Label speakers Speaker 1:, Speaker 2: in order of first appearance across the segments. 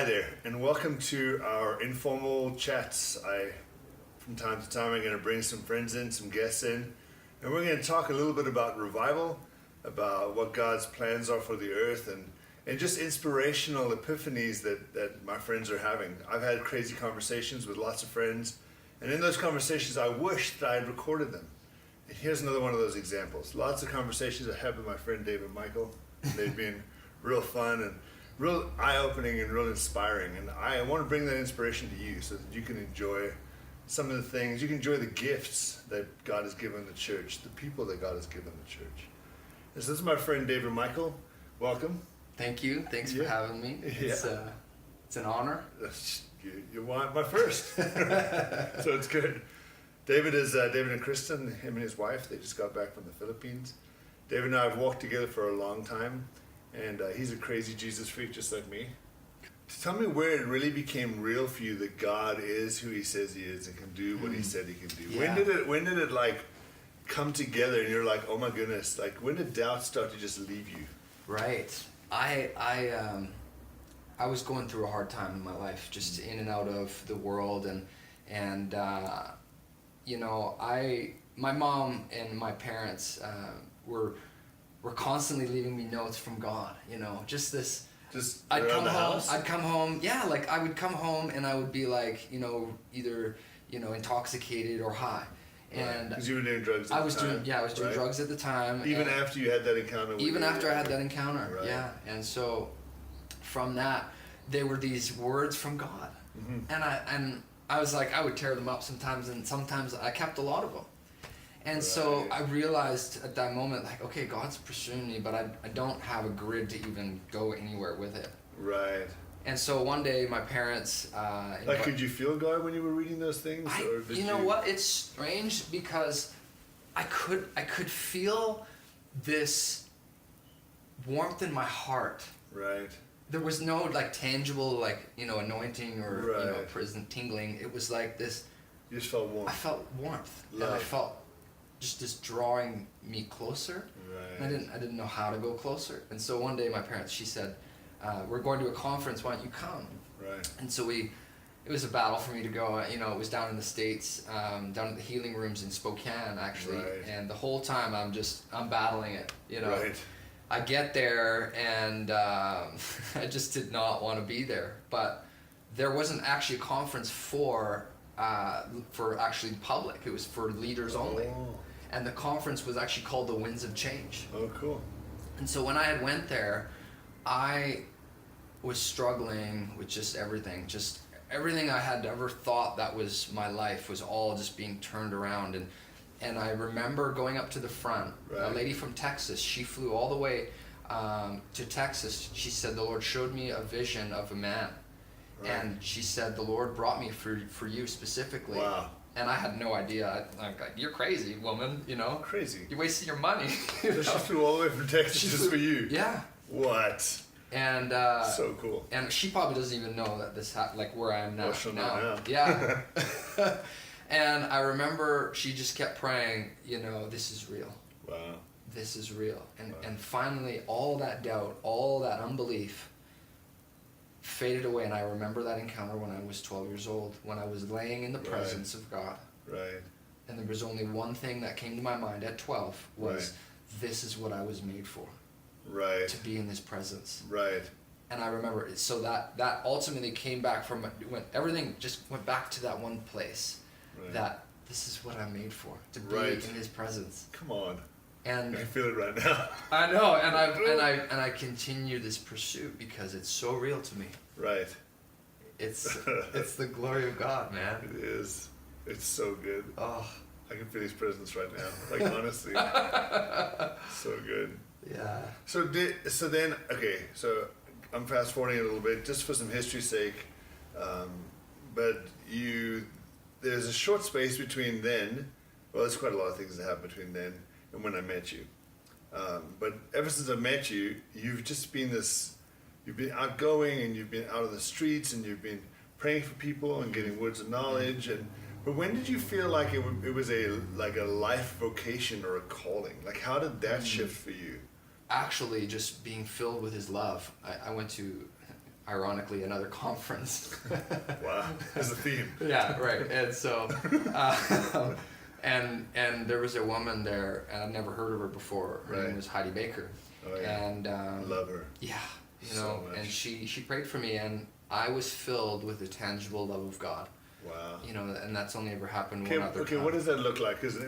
Speaker 1: there, and welcome to our informal chats. From time to time, I'm going to bring some friends in, some guests in, and we're going to talk a little bit about revival, about what God's plans are for the earth, and just inspirational epiphanies that my friends are having. I've had crazy conversations with lots of friends, and in those conversations, I wish that I had recorded them. And here's another one of those examples. Lots of conversations I had with my friend David Michiel, and they've been real fun and real eye-opening and real inspiring. And I want to bring that inspiration to you so that you can enjoy some of the things, you can enjoy the gifts that God has given the church, the people that God has given the church. And so this is my friend David Michiel. Welcome.
Speaker 2: Thank you. Thanks for having me. It's an honor.
Speaker 1: You want my first. So it's good. David and Kristen, him and his wife, they just got back from the Philippines. David and I have walked together for a long time. And he's a crazy Jesus freak just like me. Tell me where it really became real for you that God is who he says he is and can do what he said he can do.
Speaker 2: Yeah.
Speaker 1: When did it like come together and you're like, oh my goodness, like when did doubt start to just leave you?
Speaker 2: Right. I was going through a hard time in my life, just in and out of the world, and my mom and my parents were constantly leaving me notes from God, just this. I'd come home, like I would come home and I would be like, either, intoxicated or high. And
Speaker 1: because you were doing drugs
Speaker 2: I was doing drugs at the time.
Speaker 1: Even after you had that encounter with
Speaker 2: I had that encounter, right. Yeah. And so from that, there were these words from God. Mm-hmm. And I was like, I would tear them up sometimes, and sometimes I kept a lot of them. And so I realized at that moment, like, okay, God's pursuing me, but I don't have a grid to even go anywhere with it.
Speaker 1: Right.
Speaker 2: And so one day my parents...
Speaker 1: could you feel God when you were reading those things?
Speaker 2: You know what? It's strange because I could feel this warmth in my heart.
Speaker 1: Right.
Speaker 2: There was no, tangible, anointing or, prison tingling. It was like this...
Speaker 1: You just felt warmth.
Speaker 2: I felt warmth.
Speaker 1: Love.
Speaker 2: And I felt just this drawing me closer.
Speaker 1: Right.
Speaker 2: And I didn't know how to go closer. And so one day my parents, she said, we're going to a conference, why don't you come?
Speaker 1: Right.
Speaker 2: And so it was a battle for me to go. It was down in the States, down at the healing rooms in Spokane, actually.
Speaker 1: Right.
Speaker 2: And the whole time I'm battling it,
Speaker 1: Right.
Speaker 2: I get there and I just did not want to be there. But there wasn't actually a conference for actually public. It was for leaders only. And the conference was actually called the Winds of Change.
Speaker 1: Oh, cool.
Speaker 2: And so when I had went there, I was struggling with just everything I had ever thought that was my life was all just being turned around. And I remember going up to the front. Right. A lady from Texas, she flew all the way to Texas. She said the Lord showed me a vision of a man. Right. And she said the Lord brought me for you specifically.
Speaker 1: Wow.
Speaker 2: And I had no idea. I'm like, you're crazy, woman,
Speaker 1: Crazy.
Speaker 2: You're wasting your money.
Speaker 1: So she flew all the way from Texas just for you?
Speaker 2: Yeah.
Speaker 1: What?
Speaker 2: And
Speaker 1: so cool.
Speaker 2: And she probably doesn't even know that this where I am now.
Speaker 1: Well, she'll know now.
Speaker 2: Yeah. And I remember she just kept praying, this is real.
Speaker 1: Wow.
Speaker 2: This is real. And finally all that doubt, all that unbelief faded away, and I remember that encounter when I was 12 years old, when I was laying in the presence of God.
Speaker 1: Right.
Speaker 2: And there was only one thing that came to my mind at 12 was, this is what I was made for.
Speaker 1: Right.
Speaker 2: To be in His presence.
Speaker 1: Right.
Speaker 2: And I remember it. So that ultimately came back from when everything just went back to that one place. Right. That this is what I'm made for, to be in His presence.
Speaker 1: Come on.
Speaker 2: And
Speaker 1: I can feel it right now.
Speaker 2: I know, and I continue this pursuit because it's so real to me.
Speaker 1: Right.
Speaker 2: It's the glory of God, man.
Speaker 1: It is. It's so good.
Speaker 2: Oh,
Speaker 1: I can feel His presence right now. Like honestly, so good.
Speaker 2: Yeah.
Speaker 1: So then, okay. So I'm fast forwarding a little bit just for some history's sake, but there's a short space between then. Well, there's quite a lot of things that happened between then and when I met you. But ever since I met you, you've just been you've been outgoing and you've been out on the streets and you've been praying for people and getting words of knowledge. But when did you feel like it was a life vocation or a calling? Like how did that shift for you?
Speaker 2: Actually, just being filled with His love. I went to ironically, another conference.
Speaker 1: Wow, there's a theme.
Speaker 2: Yeah, right. And so, and there was a woman there, and I'd never heard of her before. Her
Speaker 1: Right.
Speaker 2: name was Heidi Baker.
Speaker 1: Oh, yeah.
Speaker 2: And
Speaker 1: Love her.
Speaker 2: yeah,
Speaker 1: So much.
Speaker 2: and she prayed for me, and I was filled with the tangible love of God.
Speaker 1: Wow.
Speaker 2: And that's only ever happened
Speaker 1: Okay,
Speaker 2: one other time.
Speaker 1: what does that look like? Because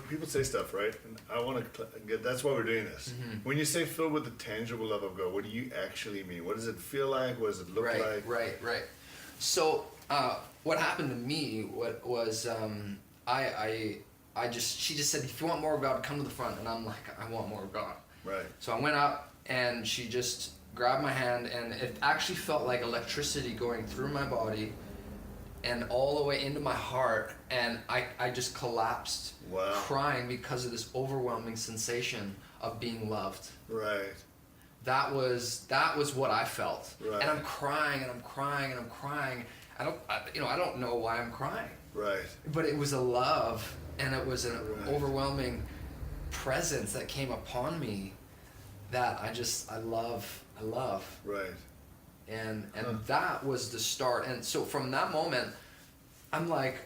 Speaker 1: people say stuff, right? And I want to get. That's why we're doing this.
Speaker 2: Mm-hmm.
Speaker 1: When you say filled with the tangible love of God, what do you actually mean? What does it feel like? What does it look like?
Speaker 2: Right. So what happened to me was she just said, if you want more of God, come to the front. And I'm like, I want more of God.
Speaker 1: Right.
Speaker 2: So I went up, and she just grabbed my hand, and it actually felt like electricity going through my body and all the way into my heart, and I just collapsed.
Speaker 1: Wow.
Speaker 2: Crying because of this overwhelming sensation of being loved.
Speaker 1: Right.
Speaker 2: That was what I felt.
Speaker 1: Right.
Speaker 2: And I'm crying and I'm crying and I'm crying. I don't know why I'm crying.
Speaker 1: Right.
Speaker 2: But it was a love, and it was an
Speaker 1: Right.
Speaker 2: overwhelming presence that came upon me that I love.
Speaker 1: Right.
Speaker 2: And that was the start. And so from that moment, I'm like,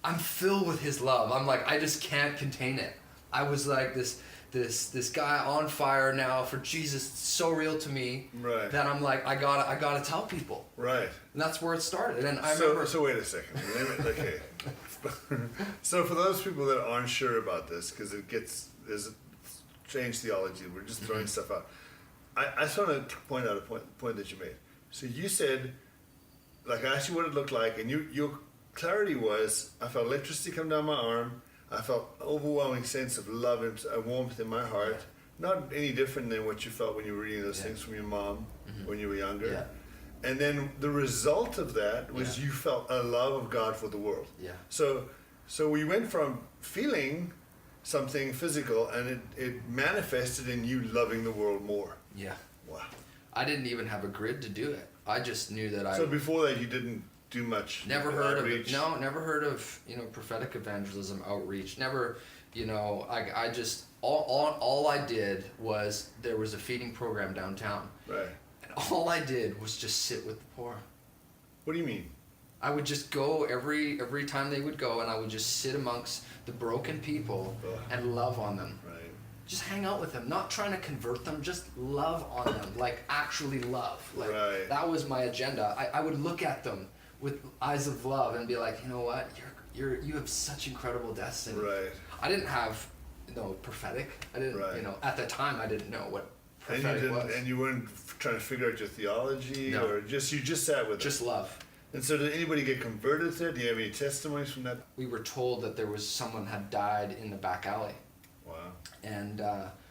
Speaker 2: I'm filled with his love. I'm like, I just can't contain it. I was like this guy on fire now for Jesus. It's so real to me.
Speaker 1: Right.
Speaker 2: That I'm like, I gotta tell people.
Speaker 1: Right.
Speaker 2: And that's where it started. And I remember.
Speaker 1: So wait a second. Okay. So for those people that aren't sure about this, because there's a strange theology. We're just throwing stuff out. I just want to point out a point that you made. So you said, like, I asked you what it looked like, and your clarity was, I felt electricity come down my arm. I felt overwhelming sense of love and a warmth in my heart. Not any different than what you felt when you were reading those things from your mom when you were younger.
Speaker 2: Yeah.
Speaker 1: And then the result of that was you felt a love of God for the world.
Speaker 2: Yeah.
Speaker 1: So we went from feeling something physical, and it manifested in you loving the world more.
Speaker 2: Yeah.
Speaker 1: Wow.
Speaker 2: I didn't even have a grid to do it. I just knew that
Speaker 1: So before that, you didn't do much.
Speaker 2: Never heard
Speaker 1: outreach.
Speaker 2: of it. No, never heard of prophetic evangelism outreach. Never, I just all I did was there was a feeding program downtown.
Speaker 1: Right.
Speaker 2: And all I did was just sit with the poor.
Speaker 1: What do you mean?
Speaker 2: I would just go every time they would go, and I would just sit amongst the broken people and love on them.
Speaker 1: Right.
Speaker 2: Just hang out with them, not trying to convert them, just love on them, like actually love. Like
Speaker 1: Right.
Speaker 2: that was my agenda. I would look at them with eyes of love and be like, you know what, you have such incredible destiny.
Speaker 1: Right.
Speaker 2: I didn't have prophetic. I didn't at the time I didn't know what prophetic was.
Speaker 1: And you weren't trying to figure out your theology,
Speaker 2: No.
Speaker 1: or you just sat with
Speaker 2: Just
Speaker 1: it.
Speaker 2: love.
Speaker 1: And so did anybody get converted to it? Do you have any testimonies from that?
Speaker 2: We were told that there was someone had died in the back alley.
Speaker 1: Wow.
Speaker 2: And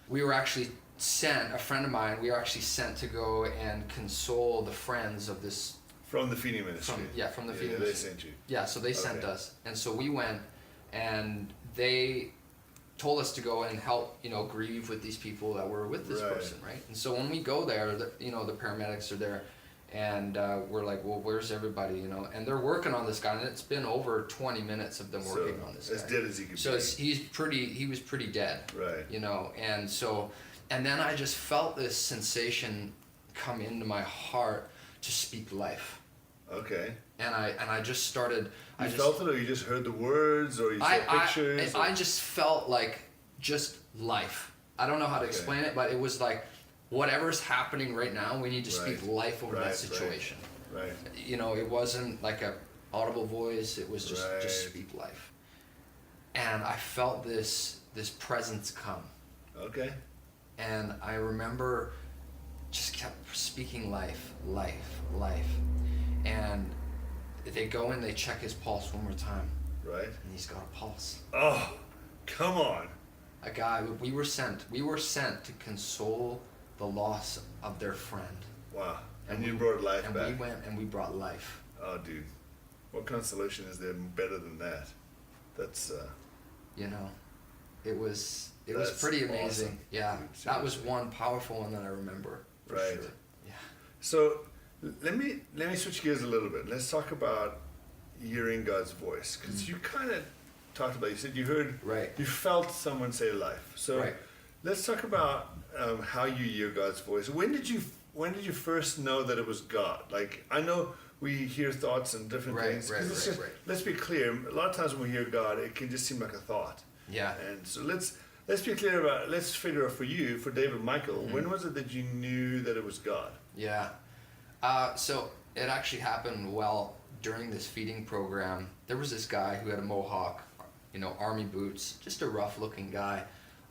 Speaker 2: we were actually sent, a friend of mine, we were actually sent to go and console the friends of this.
Speaker 1: From the feeding ministry.
Speaker 2: From the feeding
Speaker 1: They
Speaker 2: ministry.
Speaker 1: sent you.
Speaker 2: Yeah, so they sent us. And so we went, and they told us to go and help, grieve with these people that were with this
Speaker 1: Right.
Speaker 2: person, right? And so when we go there, the paramedics are there, and we're like, well, where's everybody, And they're working on this guy, and it's been over 20 minutes of them working on this guy.
Speaker 1: As dead as he could
Speaker 2: So
Speaker 1: be.
Speaker 2: he was pretty dead.
Speaker 1: Right.
Speaker 2: And then I just felt this sensation come into my heart to speak life.
Speaker 1: Okay.
Speaker 2: And I just started.
Speaker 1: You felt it, or you just heard the words, or you saw pictures?
Speaker 2: I just felt like just life. I don't know how to explain it, but it was like whatever's happening right now, we need to speak life over that situation.
Speaker 1: Right.
Speaker 2: It wasn't like a audible voice. It was just speak life. And I felt this presence come.
Speaker 1: Okay.
Speaker 2: And I remember just kept speaking life. And they go in, they check his pulse one more time.
Speaker 1: Right.
Speaker 2: And he's got a pulse.
Speaker 1: Oh, come on.
Speaker 2: A guy, we were sent to console the loss of their friend.
Speaker 1: Wow. And you brought life back.
Speaker 2: And we went and we brought life.
Speaker 1: Oh, dude. What consolation is there better than that? That's,
Speaker 2: it was
Speaker 1: That's
Speaker 2: pretty amazing.
Speaker 1: awesome.
Speaker 2: Yeah.
Speaker 1: Dude,
Speaker 2: That was
Speaker 1: seriously.
Speaker 2: one powerful one that I remember. For
Speaker 1: Right.
Speaker 2: Sure. Yeah.
Speaker 1: So let me switch gears a little bit. Let's talk about hearing God's voice, because you kind of talked about. You said you heard, you felt someone say life. So let's talk about how you hear God's voice. When did you when did you first know that it was God? Like, I know we hear thoughts and different things.
Speaker 2: Right.
Speaker 1: Let's be clear. A lot of times when we hear God, it can just seem like a thought.
Speaker 2: Yeah.
Speaker 1: And so let's be clear about. Let's figure out for you, for David Michiel, when was it that you knew that it was God?
Speaker 2: Yeah. So it actually happened during this feeding program. There was this guy who had a mohawk, army boots, just a rough-looking guy.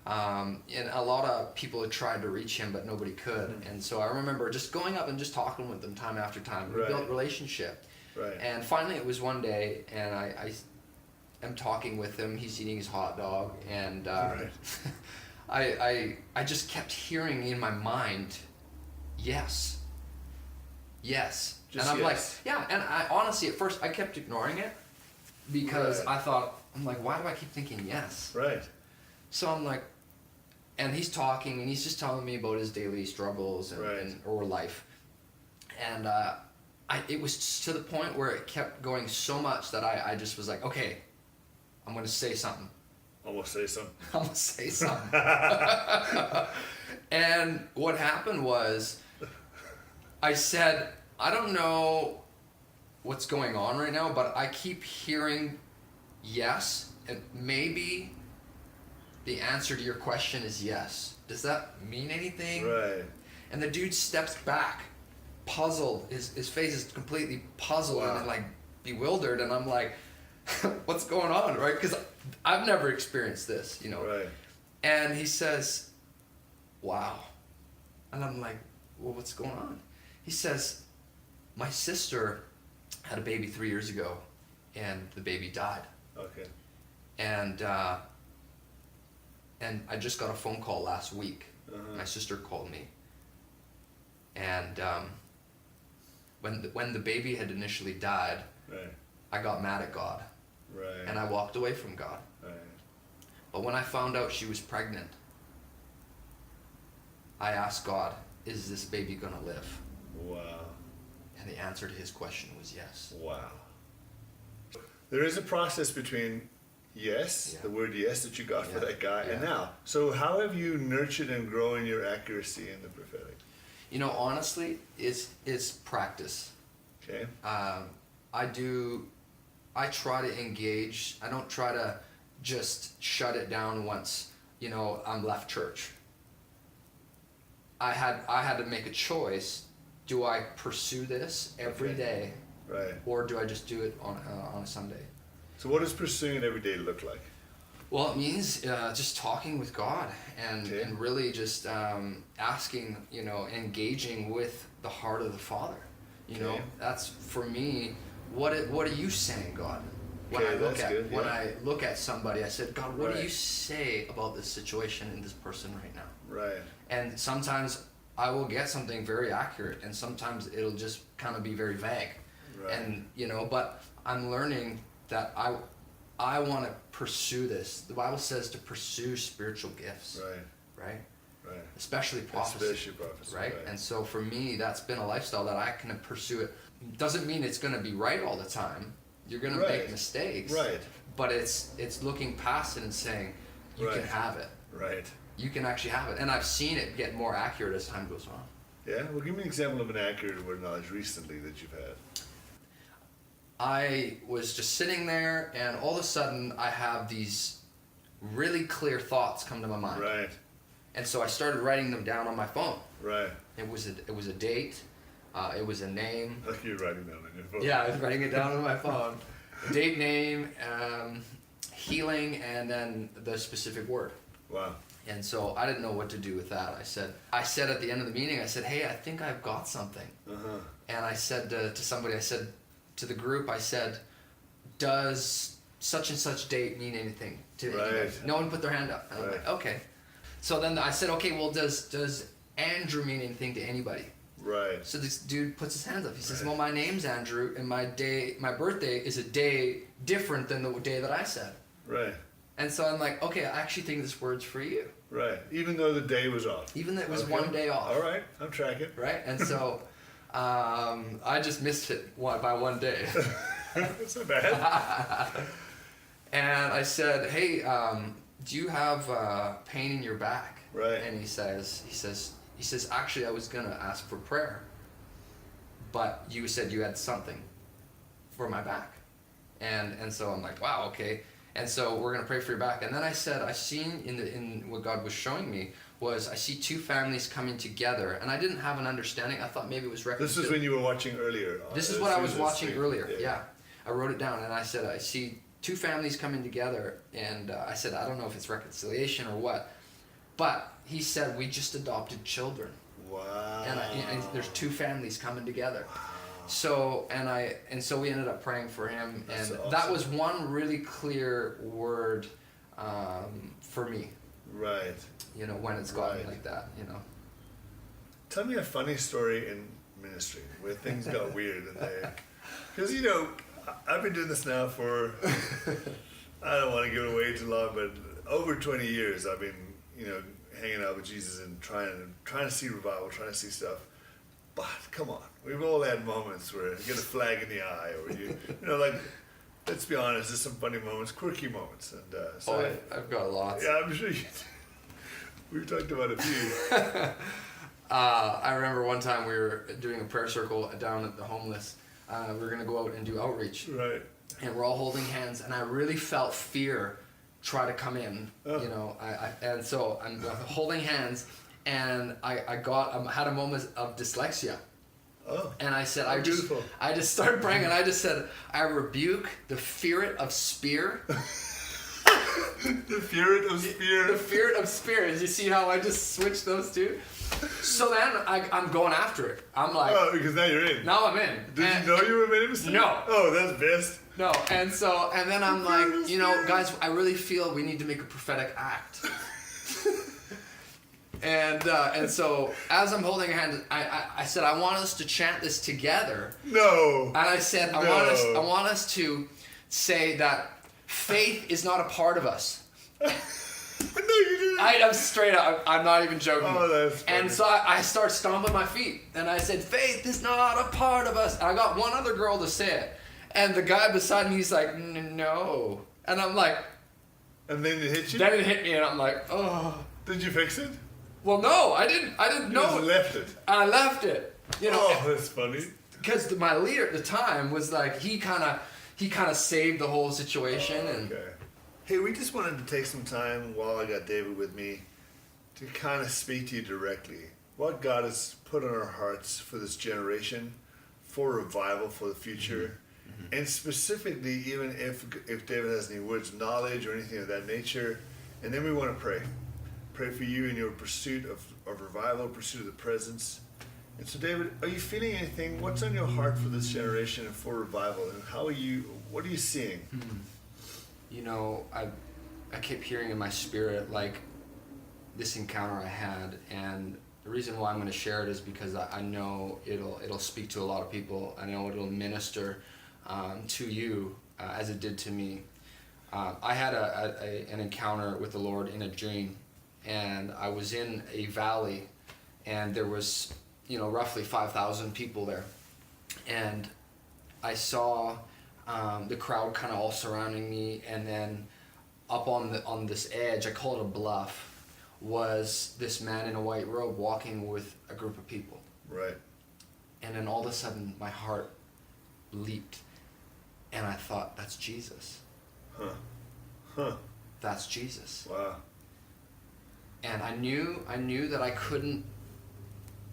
Speaker 2: And a lot of people had tried to reach him, but nobody could.
Speaker 1: Mm-hmm.
Speaker 2: And so I remember just going up and just talking with him time after time. We built a relationship.
Speaker 1: Right.
Speaker 2: And finally it was one day, and I am talking with him. He's eating his hot dog, and I just kept hearing in my mind, yes. Just and I'm like, yeah. And I honestly, at first, I kept ignoring it because I thought, I'm like, why do I keep thinking yes?
Speaker 1: Right.
Speaker 2: So I'm like, and he's talking, and he's just telling me about his daily struggles or life. And it was to the point where it kept going so much that I just was like, okay, I'm going to say something.
Speaker 1: I'm going to say something.
Speaker 2: I'm going to say something. And what happened was, I said, I don't know what's going on right now, but I keep hearing yes, and maybe the answer to your question is yes. Does that mean anything?
Speaker 1: Right.
Speaker 2: And the dude steps back, puzzled. His face is completely puzzled and like bewildered, and I'm like, what's going on, right? Because I've never experienced this,
Speaker 1: Right.
Speaker 2: And he says, wow. And I'm like, well, what's going on? He says, my sister had a baby 3 years ago, and the baby died.
Speaker 1: Okay.
Speaker 2: And I just got a phone call last week.
Speaker 1: Uh-huh.
Speaker 2: My sister called me. And when the baby had initially died, I got mad at God.
Speaker 1: Right.
Speaker 2: And I walked away from God.
Speaker 1: Right.
Speaker 2: But when I found out she was pregnant, I asked God, is this baby going to live?
Speaker 1: Wow.
Speaker 2: And the answer to his question was yes.
Speaker 1: Wow. There is a process between the word yes that you got for that guy, and now. So how have you nurtured and grown your accuracy in the prophetic?
Speaker 2: Honestly, it's practice.
Speaker 1: Okay.
Speaker 2: I try to engage. I don't try to just shut it down once, I'm left church. I had to make a choice. Do I pursue this every day?
Speaker 1: Right.
Speaker 2: Or do I just do it on a Sunday?
Speaker 1: So what does pursuing it every day look like?
Speaker 2: Well, it means just talking with God and really just asking, engaging with the heart of the Father. That's for me. What are you saying, God? When I look at somebody, I said, God, what do you say about this situation and this person right now?
Speaker 1: Right.
Speaker 2: And sometimes I will get something very accurate, and sometimes it'll just kind of be very vague.
Speaker 1: Right.
Speaker 2: And but I'm learning that I want to pursue this. The Bible says to pursue spiritual gifts. Right. Especially prophecy. Right? And so for me, that's been a lifestyle that I can pursue it. Doesn't mean it's going to be right all the time. You're going to make mistakes. Right. But it's looking past it and saying, you can have it.
Speaker 1: Right.
Speaker 2: You can actually have it. And I've seen it get more accurate as time goes on.
Speaker 1: Yeah? Well, give me an example of an accurate word knowledge recently that you've had.
Speaker 2: I was just sitting there, and all of a sudden I have these really clear thoughts come to my mind.
Speaker 1: Right.
Speaker 2: And so I started writing them down on my phone.
Speaker 1: Right.
Speaker 2: It was a date. It was a name.
Speaker 1: Like you're writing down on your phone.
Speaker 2: Yeah, I was writing it down on my phone. Date, name, healing, and then the specific word. Wow. And so I didn't know what to do with that. I said at the end of the meeting, I said, hey, I think I've got something. Uh-huh. And I said to somebody, I said to the group, I said, does such and such date mean anything to anybody? No one put their hand up. And I'm like, okay. So then I said, okay, well, does Andrew mean anything to anybody? Right. So this dude puts his hands up. He says, well, my name's Andrew, and my birthday is a day different than the day that I said. Right. And so I'm like, okay, I actually think this word's for you. Right. Even though the day was off. Even though it was one day off. All right. I'm tracking. Right. And so I just missed it by one day. That's not bad. And I said, hey, do you have pain in your back? Right. And he says, he says, actually, I was going to ask for prayer, but you said you had something for my back. And so I'm like, wow, okay. And so we're going to pray for your back. And then I said, I seen in what God was showing me was I see two families coming together. And I didn't have an understanding. I thought maybe it was reconciliation.
Speaker 1: This is when you were watching earlier.
Speaker 2: This is what I was watching earlier. Yeah. I wrote it down and I said, I see two families coming together. And I said, I don't know if it's reconciliation or what. But he said, we just adopted children.
Speaker 1: Wow.
Speaker 2: And there's two families coming together. So so we ended up praying for him,
Speaker 1: That's
Speaker 2: and
Speaker 1: awesome.
Speaker 2: that was one really clear word for me.
Speaker 1: Right.
Speaker 2: You know, when it's gotten
Speaker 1: Right.
Speaker 2: like that, you know.
Speaker 1: Tell me a funny story in ministry where things got weird and because you know I've been doing this now for I don't want to give it away too long, but over 20 years I've been hanging out with Jesus and trying to see revival, trying to see stuff. But come on, we've all had moments where you get a flag in the eye, or like, let's be honest, there's some funny moments, quirky moments, and
Speaker 2: I've got lots.
Speaker 1: Yeah, I'm sure you. We've talked about a few.
Speaker 2: I remember one time we were doing a prayer circle down at the homeless. We were gonna go out and do outreach,
Speaker 1: Right.
Speaker 2: and we're all holding hands, and I really felt fear try to come in.
Speaker 1: Oh.
Speaker 2: And so I'm holding hands. And I had a moment of dyslexia.
Speaker 1: Oh.
Speaker 2: And I said,
Speaker 1: beautiful.
Speaker 2: I just started praying, and I just said, I rebuke the spirit of spear.
Speaker 1: The spirit of spear.
Speaker 2: The spirit of spear. Did you see how I just switched those two? So then I'm going after it. I'm like,
Speaker 1: Oh, because now you're in.
Speaker 2: now I'm in.
Speaker 1: Did you know you were made a
Speaker 2: No.
Speaker 1: Oh, that's best.
Speaker 2: No. And then I'm like, guys, I really feel we need to make a prophetic act. And so as I'm holding her hand, I said, I want us to chant this together.
Speaker 1: No.
Speaker 2: And I said, I want us to say that faith is not a part of us.
Speaker 1: No, you didn't.
Speaker 2: I'm straight up. I'm not even joking.
Speaker 1: Oh, that's funny.
Speaker 2: And so I start stomping my feet, and I said, faith is not a part of us. And I got one other girl to say it, and the guy beside me, he's like, no. And I'm like,
Speaker 1: And then it hit you?
Speaker 2: then it hit me, and I'm like, oh.
Speaker 1: Did you fix it?
Speaker 2: Well, no, I didn't
Speaker 1: You
Speaker 2: know
Speaker 1: just
Speaker 2: it.
Speaker 1: left it.
Speaker 2: I left it,
Speaker 1: Oh, that's funny.
Speaker 2: because my leader at the time was like, he kind of saved the whole situation. And
Speaker 1: Okay. Hey, we just wanted to take some time while I got David with me to kind of speak to you directly. What God has put on our hearts for this generation, for revival, for the future. Mm-hmm. And specifically, even if David has any words of knowledge or anything of that nature. And then we want to pray. Pray for you in your pursuit of revival, pursuit of the presence. And so, David, are you feeling anything? What's on your heart for this generation and for revival? And what are you seeing?
Speaker 2: you know, I kept hearing in my spirit like this encounter I had, and the reason why I'm going to share it is because I know it'll speak to a lot of people. I know it'll minister to you as it did to me. I had an encounter with the Lord in a dream, and I was in a valley, and there was roughly 5,000 people there, and I saw the crowd kind of all surrounding me, and then up on this edge, I call it a bluff, was this man in a white robe walking with a group of people.
Speaker 1: Right.
Speaker 2: And then all of a sudden my heart leaped, and I thought, that's Jesus.
Speaker 1: Huh.
Speaker 2: That's Jesus.
Speaker 1: Wow.
Speaker 2: And I knew that I couldn't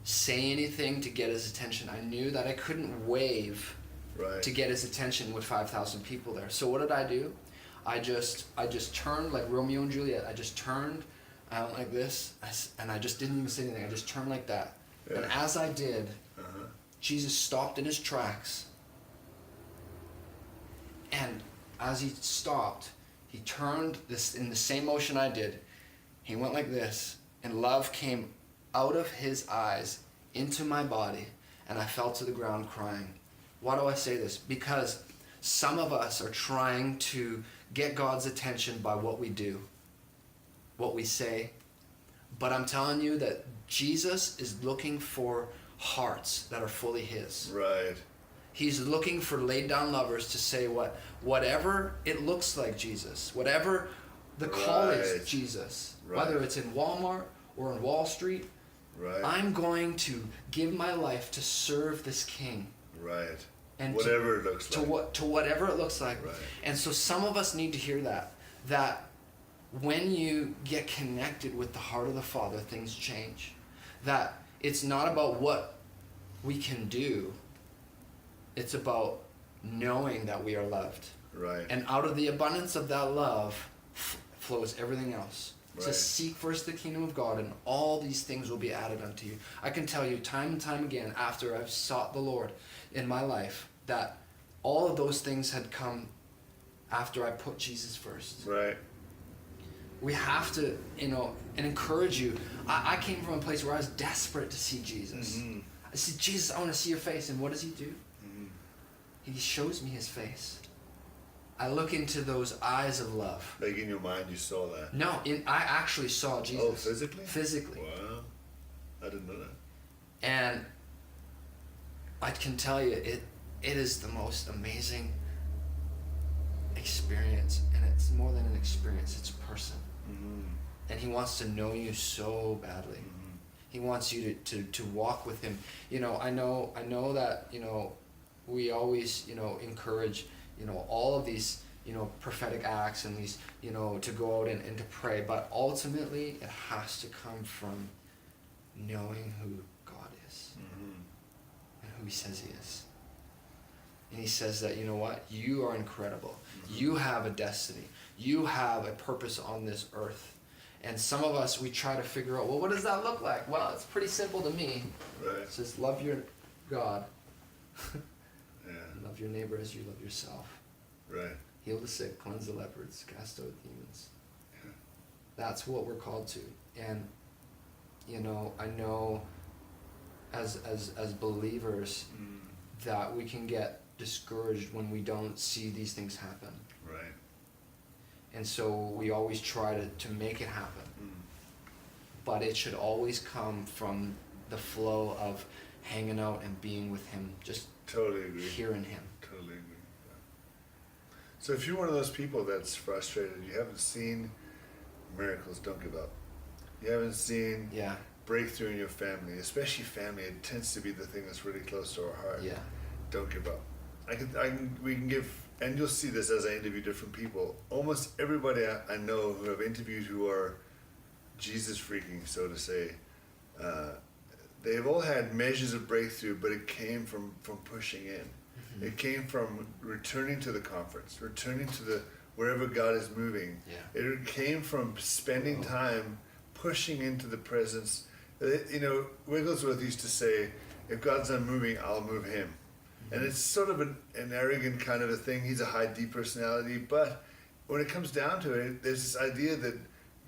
Speaker 2: say anything to get his attention. I knew that I couldn't wave
Speaker 1: Right.
Speaker 2: to get his attention with 5,000 people there. So what did I do? I just turned like Romeo and Juliet. I just turned out like this, and I just didn't even say anything. I just turned like that.
Speaker 1: Yeah.
Speaker 2: And as I did,
Speaker 1: Uh-huh.
Speaker 2: Jesus stopped in his tracks. And as he stopped, he turned this in the same motion I did. He went like this, and love came out of his eyes into my body, and I fell to the ground crying. Why do I say this? Because some of us are trying to get God's attention by what we do, what we say. But I'm telling you that Jesus is looking for hearts that are fully his.
Speaker 1: Right.
Speaker 2: He's looking for laid down lovers to say whatever it looks like Jesus, whatever the call is
Speaker 1: Right.
Speaker 2: Jesus,
Speaker 1: Right.
Speaker 2: whether it's in Walmart or in Wall Street,
Speaker 1: Right.
Speaker 2: I'm going to give my life to serve this king.
Speaker 1: Right.
Speaker 2: And
Speaker 1: whatever it looks like.
Speaker 2: To whatever it looks like.
Speaker 1: Right.
Speaker 2: And so some of us need to hear that when you get connected with the heart of the Father, things change. That it's not about what we can do. It's about knowing that we are loved.
Speaker 1: Right.
Speaker 2: And out of the abundance of that love flows everything else. It says,
Speaker 1: Right.
Speaker 2: seek first the kingdom of God, and all these things will be added unto you. I can tell you time and time again, after I've sought the Lord in my life, that all of those things had come after I put Jesus first.
Speaker 1: Right.
Speaker 2: We have to, and encourage you. I came from a place where I was desperate to see Jesus.
Speaker 1: Mm-hmm.
Speaker 2: I said, Jesus, I want to see your face. And what does he do?
Speaker 1: Mm-hmm.
Speaker 2: He shows me his face. I look into those eyes of love.
Speaker 1: Like in your mind, you saw that.
Speaker 2: No, I actually saw Jesus.
Speaker 1: Oh, physically?
Speaker 2: Physically.
Speaker 1: Wow. I didn't know that.
Speaker 2: And I can tell you, it is the most amazing experience. And it's more than an experience, it's a person.
Speaker 1: Mm-hmm.
Speaker 2: And he wants to know you so badly.
Speaker 1: Mm-hmm.
Speaker 2: He wants you to walk with him. I know that, we always, encourage, all of these, prophetic acts and these, to go out and to pray. But ultimately, it has to come from knowing who God is.
Speaker 1: Mm-hmm.
Speaker 2: And who he says he is. And he says that, you are incredible.
Speaker 1: Mm-hmm.
Speaker 2: You have a destiny. You have a purpose on this earth. And some of us, we try to figure out, well, what does that look like? Well, it's pretty simple to me.
Speaker 1: Right.
Speaker 2: It says, love your God.
Speaker 1: Yeah.
Speaker 2: Love your neighbor as you love yourself.
Speaker 1: Right.
Speaker 2: Heal the sick, cleanse the lepers, cast out demons.
Speaker 1: Yeah.
Speaker 2: That's what we're called to. And, I know as believers that we can get discouraged when we don't see these things happen.
Speaker 1: Right.
Speaker 2: And so we always try to make it happen. But it should always come from the flow of hanging out and being with him, just
Speaker 1: Totally agree.
Speaker 2: hearing him.
Speaker 1: Totally agree. Yeah. So if you're one of those people that's frustrated, you haven't seen miracles, don't give up. You haven't seen
Speaker 2: Yeah,
Speaker 1: breakthrough in your family, especially family. It tends to be the thing that's really close to our heart.
Speaker 2: yeah,
Speaker 1: Don't give up. We can give, and you'll see this as I interview different people. Almost everybody I know who have interviewed who are Jesus freaking, so to say, they've all had measures of breakthrough, but it came from pushing in.
Speaker 2: Mm-hmm.
Speaker 1: It came from returning to the conference, returning to wherever God is moving.
Speaker 2: Yeah.
Speaker 1: It came from spending time pushing into the presence. Wigglesworth used to say, if God's not moving, I'll move him. And it's sort of an arrogant kind of a thing. He's a high D personality. But when it comes down to it, there's this idea that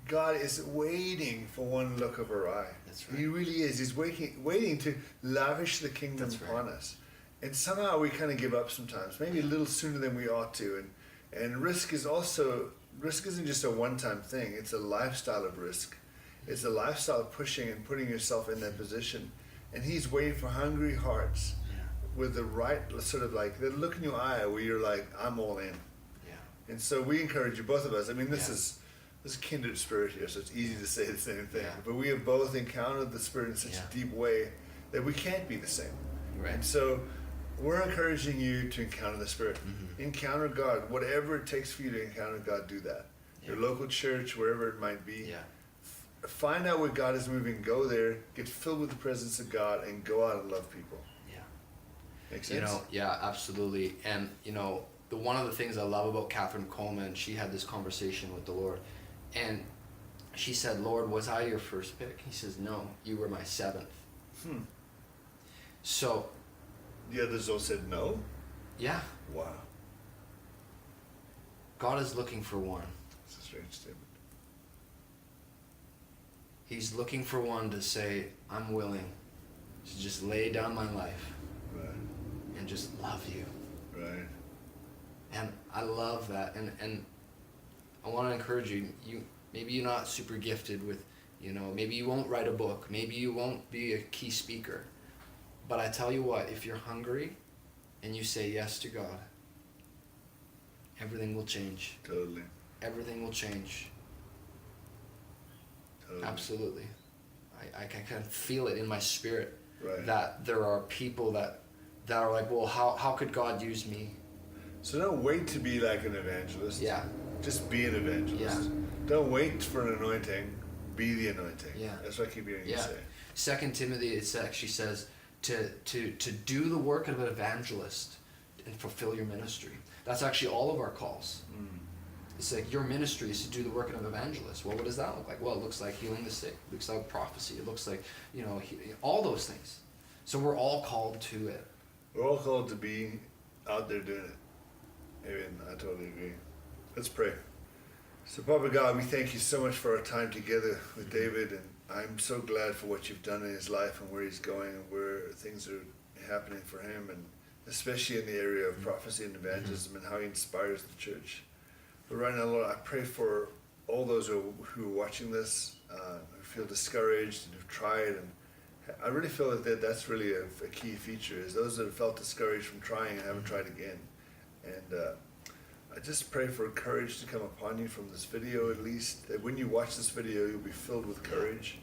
Speaker 1: God is waiting for one look of our eye.
Speaker 2: That's right.
Speaker 1: He really is. He's waiting to lavish the kingdom
Speaker 2: That's right.
Speaker 1: upon us. And somehow we kind of give up sometimes, maybe a little sooner than we ought to. And risk isn't just a one-time thing. It's a lifestyle of risk. It's a lifestyle of pushing and putting yourself in that position. And he's waiting for hungry hearts with the right sort of like the look in your eye where you're like, I'm all in.
Speaker 2: yeah.
Speaker 1: And so we encourage you, both of us. I mean, this is kindred spirit here, so it's easy to say the same thing.
Speaker 2: Yeah.
Speaker 1: But we have both encountered the Spirit in such a deep way that we can't be the same.
Speaker 2: Right.
Speaker 1: And so we're encouraging you to encounter the Spirit.
Speaker 2: Mm-hmm.
Speaker 1: Encounter God. Whatever it takes for you to encounter God, do that.
Speaker 2: Yeah.
Speaker 1: Your local church, wherever it might be.
Speaker 2: Yeah.
Speaker 1: Find out where God is moving, go there, get filled with the presence of God, and go out and love people.
Speaker 2: Yeah.
Speaker 1: Makes sense?
Speaker 2: Yeah, absolutely. And, one of the things I love about Catherine Coleman, she had this conversation with the Lord. And she said, Lord, was I your first pick? He says, no, you were my seventh. So.
Speaker 1: The others all said no?
Speaker 2: Yeah.
Speaker 1: Wow.
Speaker 2: God is looking for one.
Speaker 1: It's a strange statement.
Speaker 2: He's looking for one to say, I'm willing to just lay down my life.
Speaker 1: Right.
Speaker 2: And just love you.
Speaker 1: Right.
Speaker 2: And I love that. And I want to encourage you, maybe you're not super gifted with, maybe you won't write a book, maybe you won't be a key speaker. But I tell you what, if you're hungry and you say yes to God, everything will change.
Speaker 1: Totally.
Speaker 2: Everything will change.
Speaker 1: Totally.
Speaker 2: Absolutely. I can feel it in my spirit.
Speaker 1: Right.
Speaker 2: That there are people that are like, well, how could God use me?
Speaker 1: So don't wait to be like an evangelist.
Speaker 2: Yeah.
Speaker 1: Just be an evangelist.
Speaker 2: Yeah.
Speaker 1: Don't wait for an anointing. Be the anointing.
Speaker 2: Yeah.
Speaker 1: That's what I keep hearing you say.
Speaker 2: 2 Timothy, it actually says to do the work of an evangelist and fulfill your ministry. That's actually all of our calls. It's like your ministry is to do the work of an evangelist. Well, what does that look like? Well, it looks like healing the sick. It looks like prophecy. It looks like, all those things. So we're all called to it.
Speaker 1: We're all called to be out there doing it. Amen. I totally agree. Let's pray. So, Papa God, we thank you so much for our time together with David, and I'm so glad for what you've done in his life and where he's going and where things are happening for him, and especially in the area of prophecy and evangelism and how he inspires the church. But right now, Lord, I pray for all those who are watching this, who feel discouraged and who've tried, and I really feel that that's really a key feature, is those that have felt discouraged from trying and haven't tried again. And I just pray for courage to come upon you from this video, at least, that when you watch this video, you'll be filled with courage.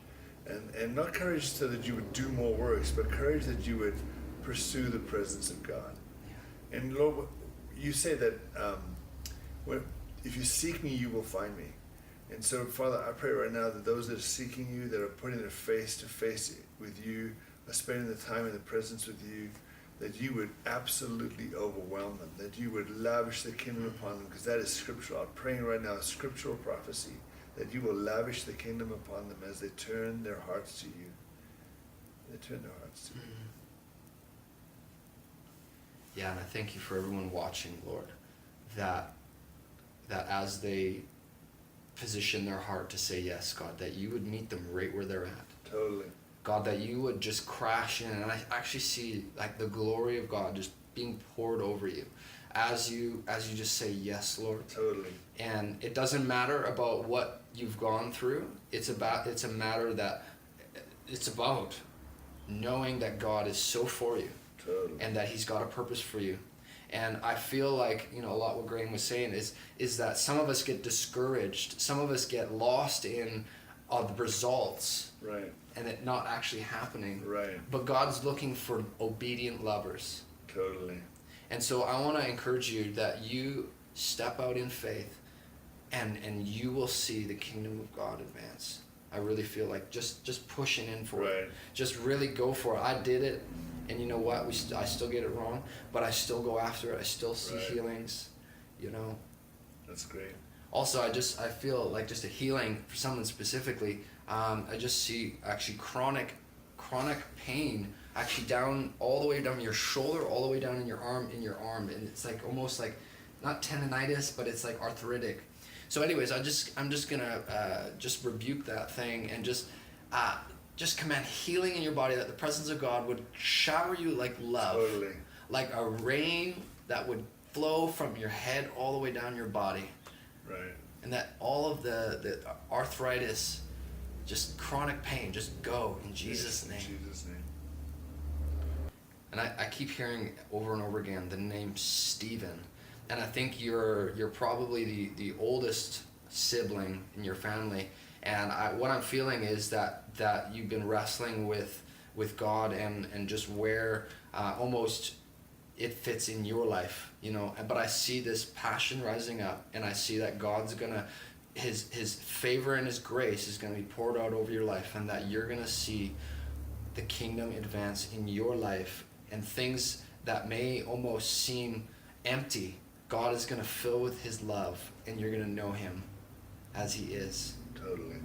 Speaker 1: And not courage so that you would do more works, but courage that you would pursue the presence of God. And Lord, you say that if you seek me, you will find me. And so, Father, I pray right now that those that are seeking you, that are putting their face to face with you, are spending the time in the presence with you, that you would absolutely overwhelm them, that you would lavish the kingdom upon them, because that is scriptural. I'm praying right now, scriptural prophecy, that you will lavish the kingdom upon them as they turn their hearts to you. They turn their hearts to you.
Speaker 2: Yeah, and I thank you for everyone watching, Lord, that as they position their heart to say yes, God, that you would meet them right where they're at.
Speaker 1: Totally.
Speaker 2: God, that you would just crash in, and I actually see like the glory of God just being poured over you as you just say yes, Lord.
Speaker 1: Totally.
Speaker 2: And it doesn't matter about what you've gone through. It's about knowing that God is so for you.
Speaker 1: Totally.
Speaker 2: And that he's got a purpose for you. And I feel like, a lot what Graham was saying is that some of us get discouraged. Some of us get lost in the results.
Speaker 1: Right.
Speaker 2: And it not actually happening.
Speaker 1: Right.
Speaker 2: But God's looking for obedient lovers.
Speaker 1: Totally.
Speaker 2: And so I want to encourage you that you step out in faith and you will see the kingdom of God advance. I really feel like just pushing in for it. Just really go for it. I did it. And you know what? I still get it wrong, but I still go after it. I still see healings,
Speaker 1: That's great.
Speaker 2: Also, I feel like just a healing for someone specifically. I just see actually chronic pain actually down all the way down your shoulder, all the way down in your arm, and it's like almost like not tendonitis, but it's like arthritic. So, anyways, I'm just gonna just rebuke that thing and just command healing in your body, that the presence of God would shower you like love.
Speaker 1: Totally.
Speaker 2: Like a rain that would flow from your head all the way down your body.
Speaker 1: Right.
Speaker 2: And that all of the arthritis, just chronic pain, just go in Jesus' name.
Speaker 1: In Jesus' name.
Speaker 2: And I keep hearing over and over again the name Stephen. And I think you're probably the oldest sibling in your family. And what I'm feeling is that you've been wrestling with God and just where almost it fits in your life, But I see this passion rising up, and I see that God's gonna, his favor and his grace is gonna be poured out over your life, and that you're gonna see the kingdom advance in your life, and things that may almost seem empty, God is gonna fill with his love, and you're gonna know him as he is.
Speaker 1: Totally.